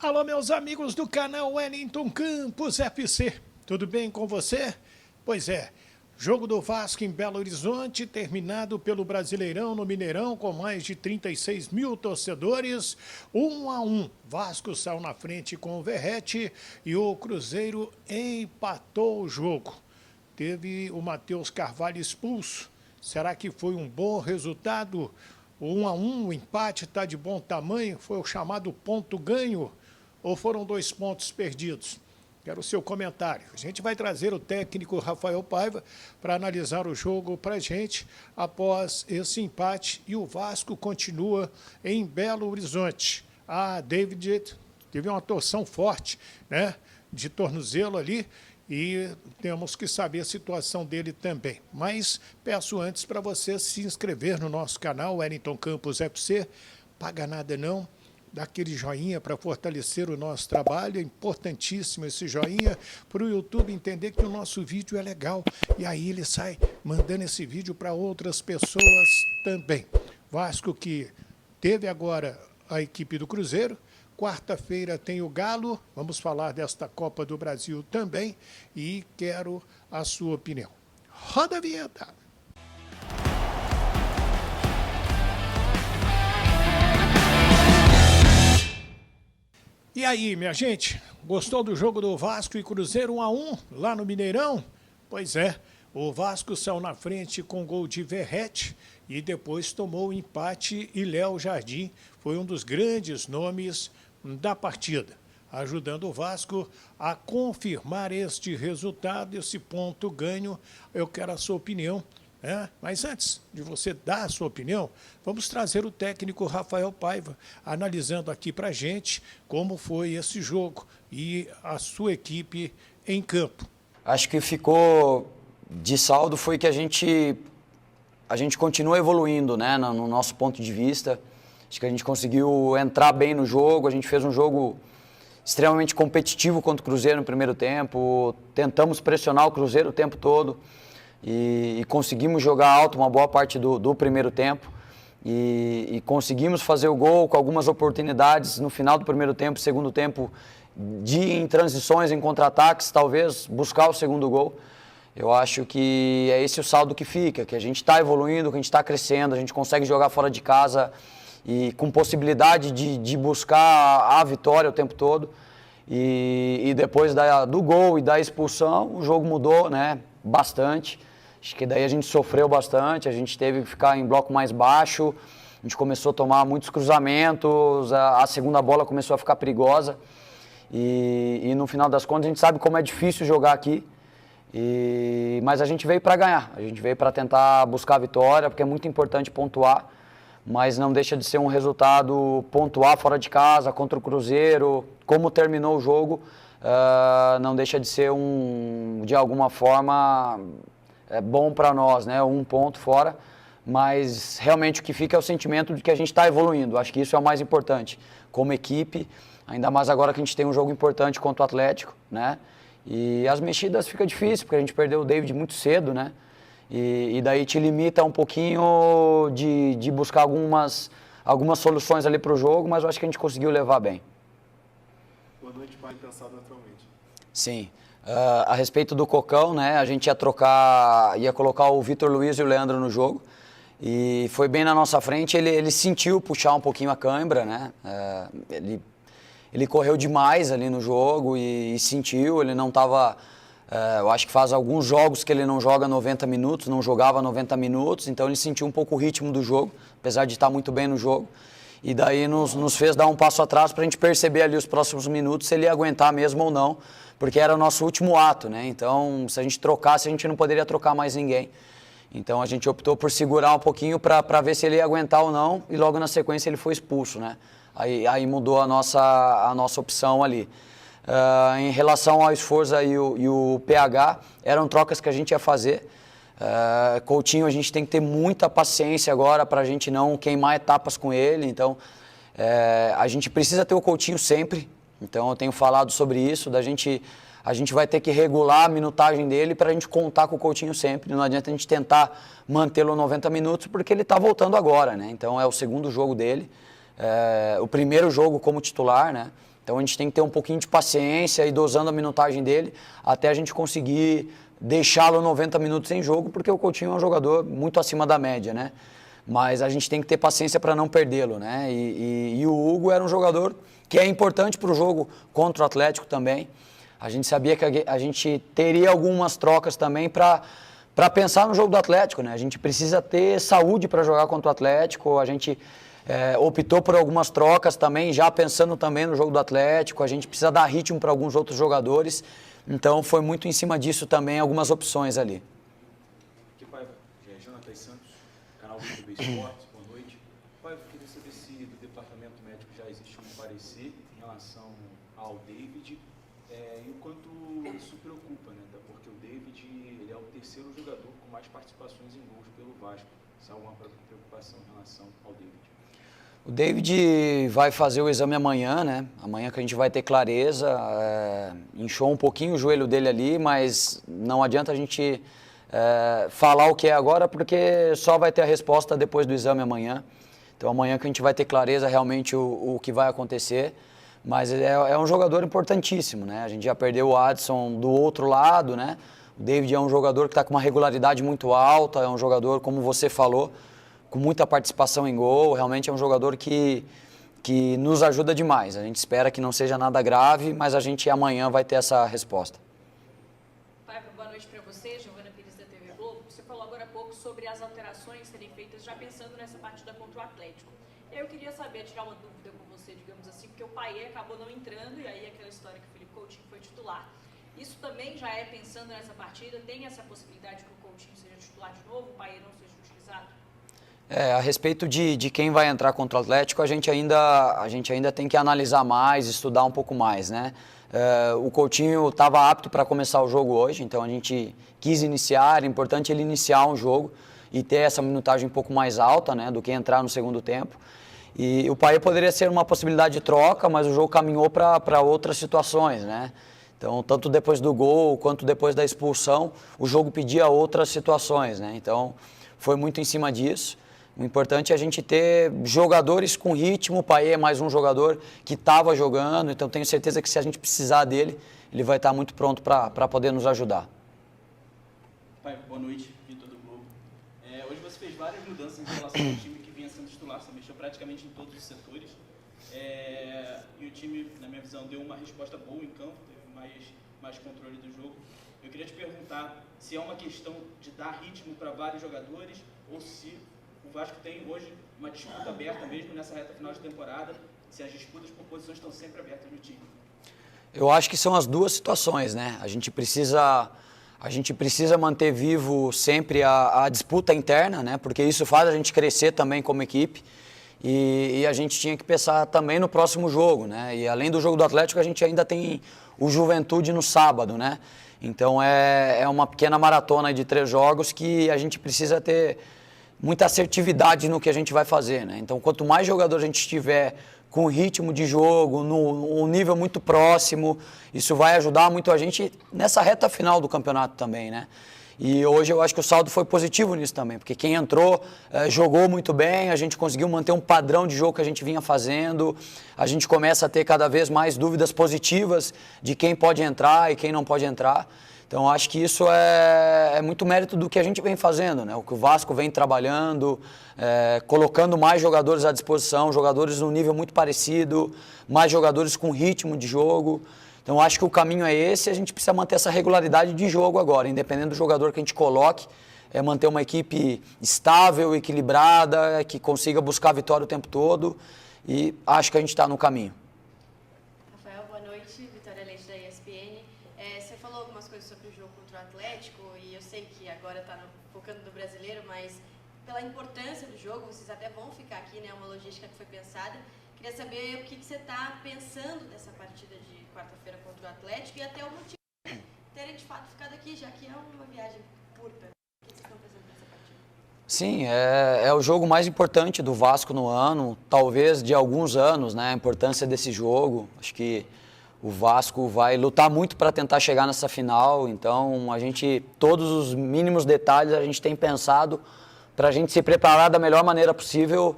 Alô, meus amigos do canal Wellington Campos FC, tudo bem com você? Pois é, jogo do Vasco em Belo Horizonte, terminado pelo Brasileirão no Mineirão, com mais de 36 mil torcedores, 1-1. Vasco saiu na frente com o Verrete e o Cruzeiro empatou o jogo. Teve o Matheus Carvalho expulso. Será que foi um bom resultado? O 1-1, o empate está de bom tamanho, foi o chamado ponto ganho ou foram 2 pontos perdidos? Quero o seu comentário. A gente vai trazer o técnico Rafael Paiva para analisar o jogo para a gente após esse empate e o Vasco continua em Belo Horizonte. David teve uma torção forte, né, de tornozelo ali, e temos que saber a situação dele também. Mas peço antes para você se inscrever no nosso canal Wellington Campos FC. Paga nada não, dá aquele joinha para fortalecer o nosso trabalho. É importantíssimo esse joinha para o YouTube entender que o nosso vídeo é legal. E aí ele sai mandando esse vídeo para outras pessoas também. Vasco que teve agora a equipe do Cruzeiro. Quarta-feira tem o Galo, vamos falar desta Copa do Brasil também e quero a sua opinião. Roda a vinheta! E aí, minha gente, gostou do jogo do Vasco e Cruzeiro 1-1 lá no Mineirão? Pois é, o Vasco saiu na frente com gol de Verrete e depois tomou o empate e Léo Jardim foi um dos grandes nomes da partida, ajudando o Vasco a confirmar este resultado, esse ponto ganho. Eu quero a sua opinião, né? Mas antes de você dar a sua opinião, vamos trazer o técnico Rafael Paiva, analisando aqui para a gente como foi esse jogo e a sua equipe em campo. Acho que ficou de saldo foi que a gente continua evoluindo, né, no nosso ponto de vista. Acho que a gente conseguiu entrar bem no jogo, a gente fez um jogo extremamente competitivo contra o Cruzeiro no primeiro tempo, tentamos pressionar o Cruzeiro o tempo todo e conseguimos jogar alto uma boa parte do primeiro tempo e conseguimos fazer o gol com algumas oportunidades no final do primeiro tempo, segundo tempo, em transições, em contra-ataques, talvez buscar o segundo gol. Eu acho que é esse o saldo que fica, que a gente está evoluindo, que a gente está crescendo, a gente consegue jogar fora de casa e com possibilidade de buscar a vitória o tempo todo. E depois do gol e da expulsão, o jogo mudou, né, bastante. Acho que daí a gente sofreu bastante, a gente teve que ficar em bloco mais baixo, a gente começou a tomar muitos cruzamentos, a segunda bola começou a ficar perigosa. E no final das contas a gente sabe como é difícil jogar aqui. Mas a gente veio para ganhar, a gente veio para tentar buscar a vitória, porque é muito importante pontuar. Mas não deixa de ser um resultado pontuar fora de casa, contra o Cruzeiro, como terminou o jogo, não deixa de ser de alguma forma, bom para nós, né? Um ponto fora, mas realmente o que fica é o sentimento de que a gente está evoluindo, acho que isso é o mais importante, como equipe, ainda mais agora que a gente tem um jogo importante contra o Atlético, né? E as mexidas fica difícil, porque a gente perdeu o David muito cedo, né? E daí te limita um pouquinho de buscar algumas soluções ali para o jogo, mas eu acho que a gente conseguiu levar bem. Boa noite, pai, pensado atualmente. Sim. A respeito do Cocão, né, a gente ia colocar o Vitor Luiz e o Leandro no jogo, e foi bem na nossa frente, ele sentiu puxar um pouquinho a cãibra, né, ele correu demais ali no jogo e sentiu, ele não estava... eu acho que faz alguns jogos que ele não joga 90 minutos, não jogava 90 minutos, então ele sentiu um pouco o ritmo do jogo, apesar de estar muito bem no jogo. E daí nos fez dar um passo atrás para a gente perceber ali os próximos minutos se ele ia aguentar mesmo ou não, porque era o nosso último ato, né? Então, se a gente trocasse, a gente não poderia trocar mais ninguém. Então, a gente optou por segurar um pouquinho para ver se ele ia aguentar ou não, e logo na sequência ele foi expulso, né? Aí mudou a nossa opção ali. Em relação ao esforço e o PH, eram trocas que a gente ia fazer. Coutinho, a gente tem que ter muita paciência agora para a gente não queimar etapas com ele. Então, a gente precisa ter o Coutinho sempre. Então, eu tenho falado sobre isso. A gente vai ter que regular a minutagem dele para a gente contar com o Coutinho sempre. Não adianta a gente tentar mantê-lo 90 minutos, porque ele está voltando agora, né? Então, é o segundo jogo dele. O primeiro jogo como titular, né? Então a gente tem que ter um pouquinho de paciência e dosando a minutagem dele até a gente conseguir deixá-lo 90 minutos em jogo, porque o Coutinho é um jogador muito acima da média, né? Mas a gente tem que ter paciência para não perdê-lo, né? E o Hugo era um jogador que é importante para o jogo contra o Atlético também. A gente sabia que a gente teria algumas trocas também para pensar no jogo do Atlético, né? A gente precisa ter saúde para jogar contra o Atlético, a gente optou por algumas trocas também, já pensando também no jogo do Atlético, a gente precisa dar ritmo para alguns outros jogadores, então foi muito em cima disso também algumas opções ali. Aqui, Paiva, Jonathan Santos, canal do YouTube Esportes, boa noite. Paiva, eu queria saber se do departamento médico já existe um parecer em relação ao David e o quanto isso preocupa, né? Porque o David ele é o terceiro jogador com mais participações em gols pelo Vasco. Se há alguma preocupação em relação ao David? O David vai fazer o exame amanhã, né? Amanhã que a gente vai ter clareza. Inchou um pouquinho o joelho dele ali, mas não adianta a gente falar o que é agora, porque só vai ter a resposta depois do exame amanhã. Então amanhã que a gente vai ter clareza realmente o que vai acontecer. Mas é um jogador importantíssimo, né? A gente já perdeu o Adson do outro lado, né? O David é um jogador que está com uma regularidade muito alta, é um jogador, como você falou, com muita participação em gol, realmente é um jogador que nos ajuda demais. A gente espera que não seja nada grave, mas a gente amanhã vai ter essa resposta. Paiva, boa noite para você, Giovana Pires da TV Globo. Você falou agora há pouco sobre as alterações serem feitas já pensando nessa partida contra o Atlético. Eu queria saber, tirar uma dúvida com você, digamos assim, porque o Payet acabou não entrando e aí aquela história que o Felipe Coutinho foi titular. Isso também já é pensando nessa partida? Tem essa possibilidade que o Coutinho seja titular de novo, o Payet não seja utilizado? A respeito de quem vai entrar contra o Atlético, a gente ainda tem que analisar mais, estudar um pouco mais, né? O Coutinho estava apto para começar o jogo hoje, então a gente quis iniciar, é importante ele iniciar um jogo e ter essa minutagem um pouco mais alta, né, do que entrar no segundo tempo. E o Payet poderia ser uma possibilidade de troca, mas o jogo caminhou para outras situações, né? Então, tanto depois do gol quanto depois da expulsão, o jogo pedia outras situações, né? Então, foi muito em cima disso. O importante é a gente ter jogadores com ritmo. O Payet é mais um jogador que estava jogando, então tenho certeza que se a gente precisar dele, ele vai estar muito pronto para poder nos ajudar. Pai, boa noite, Vitor do Globo. Hoje você fez várias mudanças em relação ao time que vinha sendo titular, você mexeu praticamente em todos os setores. E o time, na minha visão, deu uma resposta boa em campo, teve mais controle do jogo. Eu queria te perguntar se é uma questão de dar ritmo para vários jogadores ou se o Vasco tem hoje uma disputa aberta mesmo nessa reta final de temporada, se as disputas por posições estão sempre abertas no time. Eu acho que são as duas situações, né? A gente precisa manter vivo sempre a disputa interna, né? Porque isso faz a gente crescer também como equipe. E a gente tinha que pensar também no próximo jogo, né? E além do jogo do Atlético, a gente ainda tem o Juventude no sábado, né? Então é uma pequena maratona de 3 jogos que a gente precisa ter muita assertividade no que a gente vai fazer, né? Então, quanto mais jogadores a gente tiver com ritmo de jogo, um nível muito próximo, isso vai ajudar muito a gente nessa reta final do campeonato também, né? E hoje eu acho que o saldo foi positivo nisso também, porque quem entrou jogou muito bem, a gente conseguiu manter um padrão de jogo que a gente vinha fazendo, a gente começa a ter cada vez mais dúvidas positivas de quem pode entrar e quem não pode entrar. Então, acho que isso é muito mérito do que a gente vem fazendo, né? O que o Vasco vem trabalhando, colocando mais jogadores à disposição, jogadores num nível muito parecido, mais jogadores com ritmo de jogo. Então, acho que o caminho é esse, a gente precisa manter essa regularidade de jogo agora, independente do jogador que a gente coloque, manter uma equipe estável, equilibrada, que consiga buscar a vitória o tempo todo, e acho que a gente está no caminho. Rafael, boa noite. Vitória Leite da ESPN. Você falou algumas coisas sobre o jogo contra o Atlético e eu sei que agora está focando no brasileiro, mas pela importância do jogo, vocês até vão ficar aqui, né? Uma logística que foi pensada. Queria saber o que você está pensando dessa partida de quarta-feira contra o Atlético e até o motivo de terem de fato ficado aqui, já que é uma viagem curta. O que vocês estão pensando nessa partida? Sim, é o jogo mais importante do Vasco no ano, talvez de alguns anos, né? A importância desse jogo. Acho que o Vasco vai lutar muito para tentar chegar nessa final, então todos os mínimos detalhes a gente tem pensado para a gente se preparar da melhor maneira possível,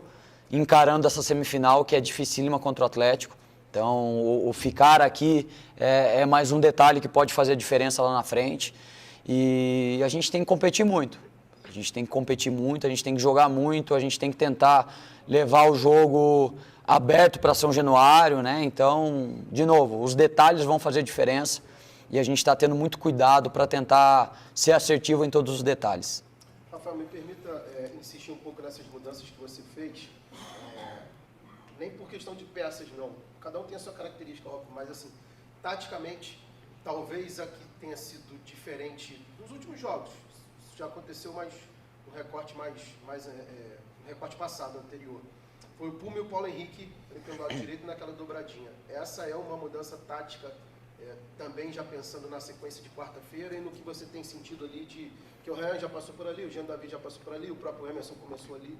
encarando essa semifinal que é dificílima contra o Atlético. Então, o ficar aqui é mais um detalhe que pode fazer a diferença lá na frente. E a gente tem que competir muito. A gente tem que competir muito, a gente tem que jogar muito, a gente tem que tentar levar o jogo aberto para São Januário, né? Então, de novo, os detalhes vão fazer diferença e a gente está tendo muito cuidado para tentar ser assertivo em todos os detalhes. Rafael, me permita insistir um pouco nessas mudanças que você fez, nem por questão de peças, não. Cada um tem a sua característica, óbvio, mas assim, taticamente, talvez aqui tenha sido diferente nos últimos jogos. Isso já aconteceu, mas um recorte um recorte passado, anterior. Foi o Puma e o Paulo Henrique pelo lado direito naquela dobradinha. Essa é uma mudança tática, também já pensando na sequência de quarta-feira e no que você tem sentido ali que o Ryan já passou por ali, o Jean David já passou por ali, o próprio Emerson começou ali.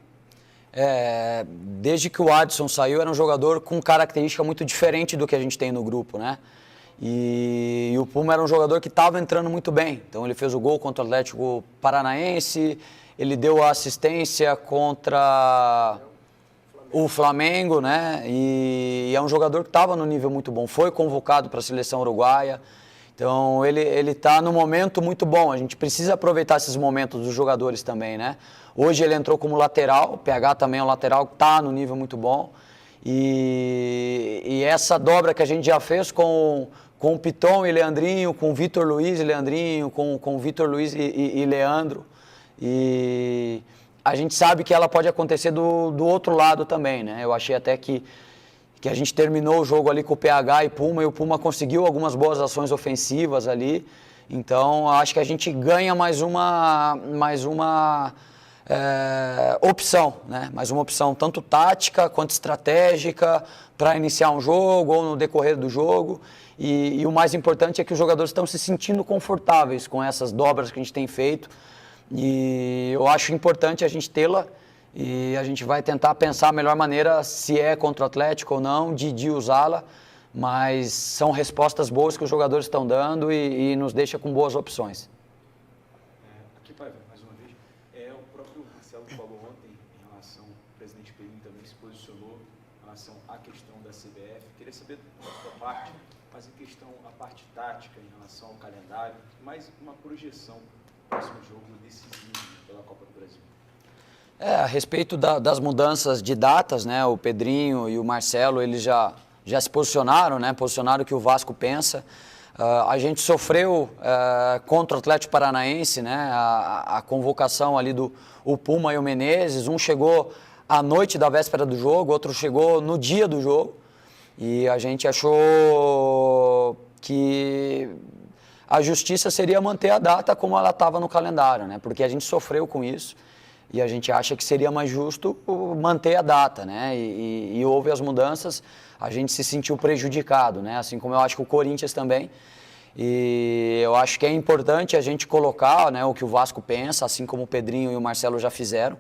Desde que o Adson saiu, era um jogador com característica muito diferente do que a gente tem no grupo, né? E o Puma era um jogador que estava entrando muito bem. Então ele fez o gol contra o Atlético Paranaense, ele deu a assistência contra o Flamengo, né? E é um jogador que estava no nível muito bom, foi convocado para a seleção uruguaia. Então ele está num momento muito bom, a gente precisa aproveitar esses momentos dos jogadores também, né? Hoje ele entrou como lateral, o PH também é um lateral que está no nível muito bom. E essa dobra que a gente já fez com o Piton e Leandrinho, com o Vitor Luiz e Leandrinho, com o Vitor Luiz e Leandro. E a gente sabe que ela pode acontecer do outro lado também, né? Eu achei até que a gente terminou o jogo ali com o PH e Puma, e o Puma conseguiu algumas boas ações ofensivas ali. Então, acho que a gente ganha mais uma opção, né? Mais uma opção tanto tática quanto estratégica para iniciar um jogo ou no decorrer do jogo. E o mais importante é que os jogadores estão se sentindo confortáveis com essas dobras que a gente tem feito. E eu acho importante a gente tê-la e a gente vai tentar pensar a melhor maneira, se é contra o Atlético ou não, de usá-la. Mas são respostas boas que os jogadores estão dando e nos deixa com boas opções. Aqui, Paiva, mais uma vez, o próprio Marcelo falou ontem em relação, o presidente Perim também se posicionou em relação à questão da CBF. Queria saber da sua parte, mas em questão a parte tática, em relação ao calendário, mais uma projeção para o próximo jogo decisivo pela Copa do Brasil. A respeito das mudanças de datas, né? O Pedrinho e o Marcelo, eles já se posicionaram, né? Posicionaram o que o Vasco pensa. A gente sofreu contra o Atlético Paranaense, né? A convocação ali do Puma e o Menezes. Um chegou à noite da véspera do jogo, outro chegou no dia do jogo. E a gente achou que a justiça seria manter a data como ela estava no calendário, né? Porque a gente sofreu com isso e a gente acha que seria mais justo manter a data, né? E houve as mudanças, a gente se sentiu prejudicado, né? Assim como eu acho que o Corinthians também. E eu acho que é importante a gente colocar, né, o que o Vasco pensa, assim como o Pedrinho e o Marcelo já fizeram.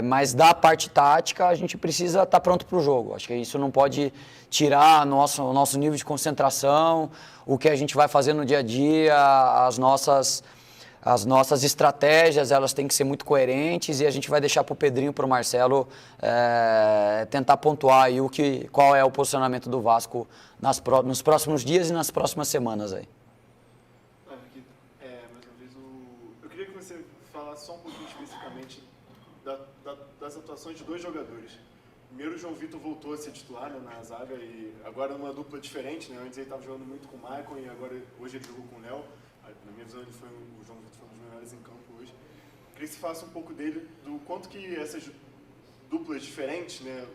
Mas da parte tática a gente precisa estar pronto para o jogo. Acho que isso não pode tirar o nosso nível de concentração, o que a gente vai fazer no dia a dia, as nossas estratégias, elas têm que ser muito coerentes e a gente vai deixar para o Pedrinho e para o Marcelo tentar pontuar aí qual é o posicionamento do Vasco nos próximos dias e nas próximas semanas aí. Mais uma vez, eu queria que você falasse só um pouquinho especificamente das atuações de dois jogadores. Primeiro, o João Vitor voltou a ser titular, né, na zaga e agora numa dupla diferente, né? Antes ele estava jogando muito com o Maicon e agora hoje ele jogou com o Léo. Na minha visão, o João Vitor foi um dos melhores em campo hoje. Queria que você falasse um pouco dele, do quanto que essas duplas diferentes, né,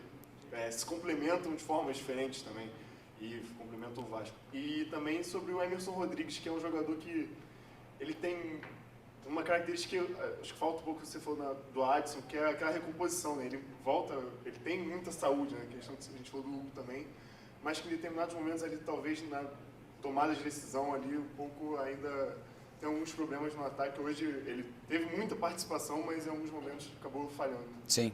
se complementam de formas diferentes também e complementam o Vasco. E também sobre o Emerson Rodrigues, que é um jogador que ele tem uma característica que acho que falta um pouco que você falou do Adson, que é aquela recomposição, né? Ele volta, ele tem muita saúde, né? A questão que a gente falou do Hugo também, mas que em determinados momentos ali, talvez na tomada de decisão ali, um pouco ainda tem alguns problemas no ataque. Hoje ele teve muita participação, mas em alguns momentos acabou falhando. Sim.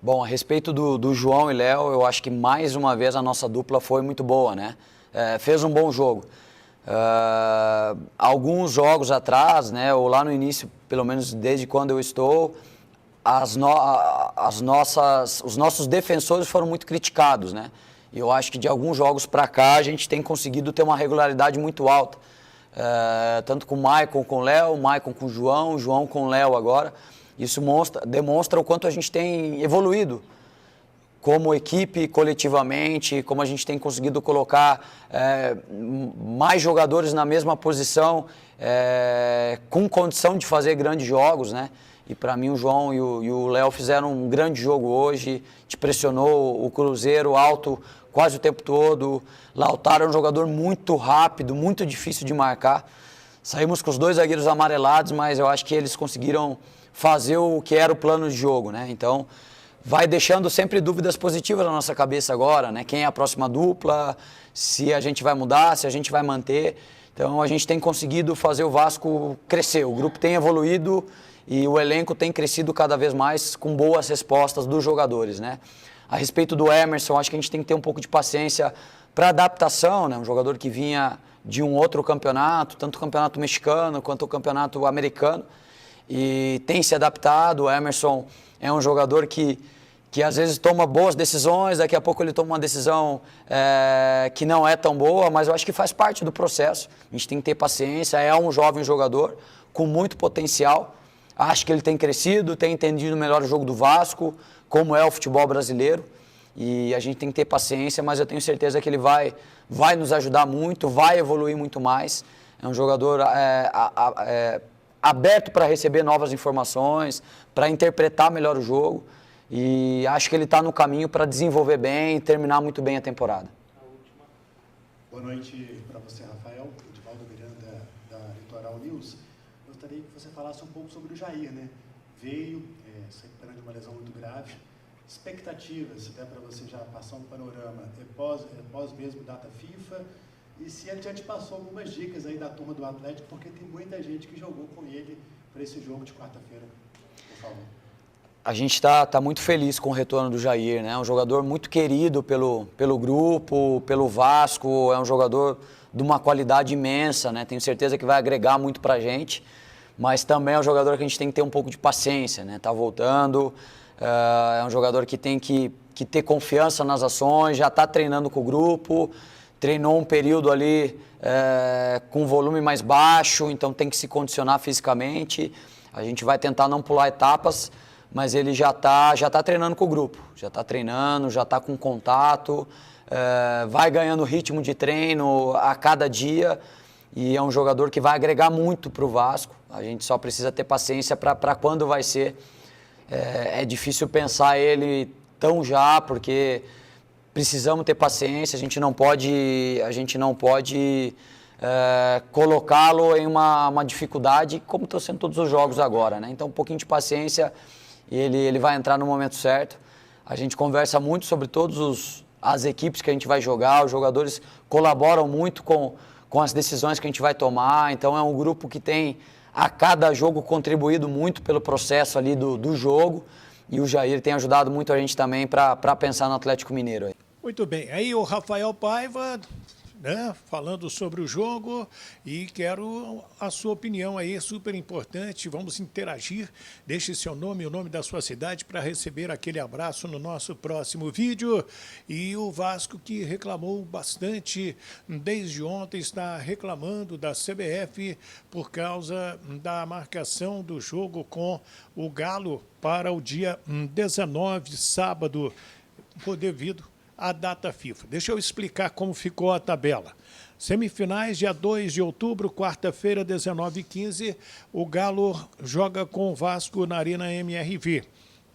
Bom, a respeito do João e Léo, eu acho que mais uma vez a nossa dupla foi muito boa, né? Fez um bom jogo. Alguns jogos atrás, né, ou lá no início, pelo menos desde quando eu estou, os nossos defensores foram muito criticados, né? E eu acho que de alguns jogos para cá a gente tem conseguido ter uma regularidade muito alta. Tanto com o Maicon com o Léo, o Maicon com o João com o Léo agora. Isso demonstra o quanto a gente tem evoluído como equipe, coletivamente, como a gente tem conseguido colocar mais jogadores na mesma posição, com condição de fazer grandes jogos, né? E para mim o João e o Léo fizeram um grande jogo hoje, te pressionou o Cruzeiro alto quase o tempo todo. Lautaro é um jogador muito rápido, muito difícil de marcar. Saímos com os 2 zagueiros amarelados, mas eu acho que eles conseguiram fazer o que era o plano de jogo, né? Então, vai deixando sempre dúvidas positivas na nossa cabeça agora, né? Quem é a próxima dupla, se a gente vai mudar, se a gente vai manter. Então, a gente tem conseguido fazer o Vasco crescer. O grupo tem evoluído e o elenco tem crescido cada vez mais com boas respostas dos jogadores, né? A respeito do Emerson, acho que a gente tem que ter um pouco de paciência para adaptação, né? Um jogador que vinha de um outro campeonato, tanto o campeonato mexicano quanto o campeonato americano, e tem se adaptado. O Emerson é um jogador que às vezes toma boas decisões, daqui a pouco ele toma uma decisão que não é tão boa, mas eu acho que faz parte do processo. A gente tem que ter paciência, é um jovem jogador com muito potencial. Acho que ele tem crescido, tem entendido melhor o jogo do Vasco, como é o futebol brasileiro, e a gente tem que ter paciência, mas eu tenho certeza que ele vai nos ajudar muito, vai evoluir muito mais. É um jogador aberto para receber novas informações, para interpretar melhor o jogo, e acho que ele está no caminho para desenvolver bem e terminar muito bem a temporada. Boa noite para você, Rafael. Edivaldo Miranda, da Litoral News. Gostaria que você falasse um pouco sobre o Jair, né? Veio se recuperando de uma lesão muito grave. Expectativas, até para você já passar um panorama, pós mesmo data FIFA, e se ele já te passou algumas dicas aí da turma do Atlético, porque tem muita gente que jogou com ele para esse jogo de quarta-feira, por favor. A gente tá muito feliz com o retorno do Jair, né? É um jogador muito querido pelo grupo, pelo Vasco, é um jogador de uma qualidade imensa, né? Tenho certeza que vai agregar muito pra gente, mas também é um jogador que a gente tem que ter um pouco de paciência, né? Tá voltando, é um jogador que tem que ter confiança nas ações, já está treinando com o grupo, treinou um período ali com volume mais baixo, então tem que se condicionar fisicamente. A gente vai tentar não pular etapas, mas ele já tá treinando com o grupo, já está treinando, já está com contato, vai ganhando ritmo de treino a cada dia, e é um jogador que vai agregar muito para o Vasco. A gente só precisa ter paciência para quando vai ser. É difícil pensar ele tão já, porque precisamos ter paciência, a gente não pode colocá-lo em uma dificuldade, como estão sendo todos os jogos agora, né? Então, um pouquinho de paciência, e ele vai entrar no momento certo. A gente conversa muito sobre todas as equipes que a gente vai jogar, os jogadores colaboram muito com as decisões que a gente vai tomar, então é um grupo que tem a cada jogo contribuído muito pelo processo ali do jogo, e o Jair tem ajudado muito a gente também para pensar no Atlético Mineiro. Muito bem, aí o Rafael Paiva, né, falando sobre o jogo, e quero a sua opinião aí, super importante, vamos interagir, deixe seu nome e o nome da sua cidade para receber aquele abraço no nosso próximo vídeo. E o Vasco, que reclamou bastante desde ontem, está reclamando da CBF por causa da marcação do jogo com o Galo para o dia 19, sábado, devido a data FIFA. Deixa eu explicar como ficou a tabela. Semifinais, dia 2 de outubro, quarta-feira, 19h15, o Galo joga com o Vasco na Arena MRV.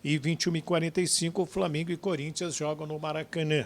E 21h45, o Flamengo e Corinthians jogam no Maracanã.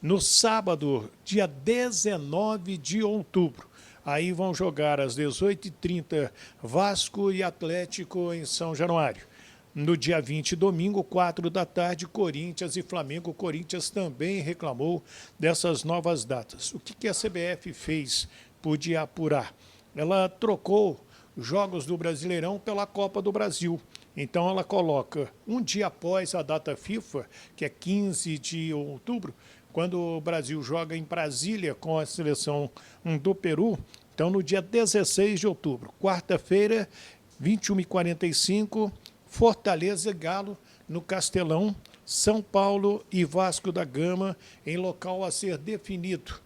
No sábado, dia 19 de outubro, aí vão jogar às 18h30 Vasco e Atlético em São Januário. No dia 20, domingo, 4 da tarde, Corinthians e Flamengo. Corinthians também reclamou dessas novas datas. O que a CBF fez? Podia apurar. Ela trocou jogos do Brasileirão pela Copa do Brasil. Então ela coloca um dia após a data FIFA, que é 15 de outubro, quando o Brasil joga em Brasília com a seleção do Peru. Então no dia 16 de outubro, quarta-feira, 21h45, Fortaleza e Galo no Castelão, São Paulo e Vasco da Gama em local a ser definido.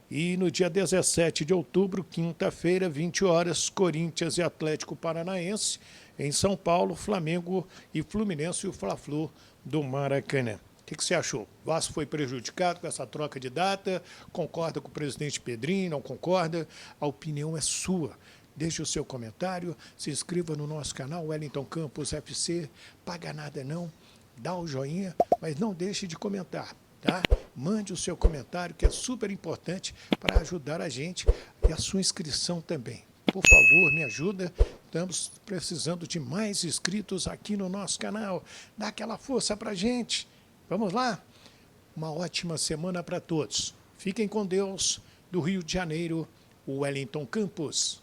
E no dia 17 de outubro, quinta-feira, 20 horas, Corinthians e Atlético Paranaense. Em São Paulo, Flamengo e Fluminense e o Fla-Flu do Maracanã. O que você achou? O Vasco foi prejudicado com essa troca de data? Concorda com o presidente Pedrinho? Não concorda? A opinião é sua. Deixe o seu comentário, se inscreva no nosso canal Wellington Campos FC. Paga nada não, dá o joinha, mas não deixe de comentar, tá? Mande o seu comentário, que é super importante para ajudar a gente, e a sua inscrição também. Por favor, me ajuda. Estamos precisando de mais inscritos aqui no nosso canal. Dá aquela força para a gente. Vamos lá? Uma ótima semana para todos. Fiquem com Deus. Do Rio de Janeiro, Wellington Campos.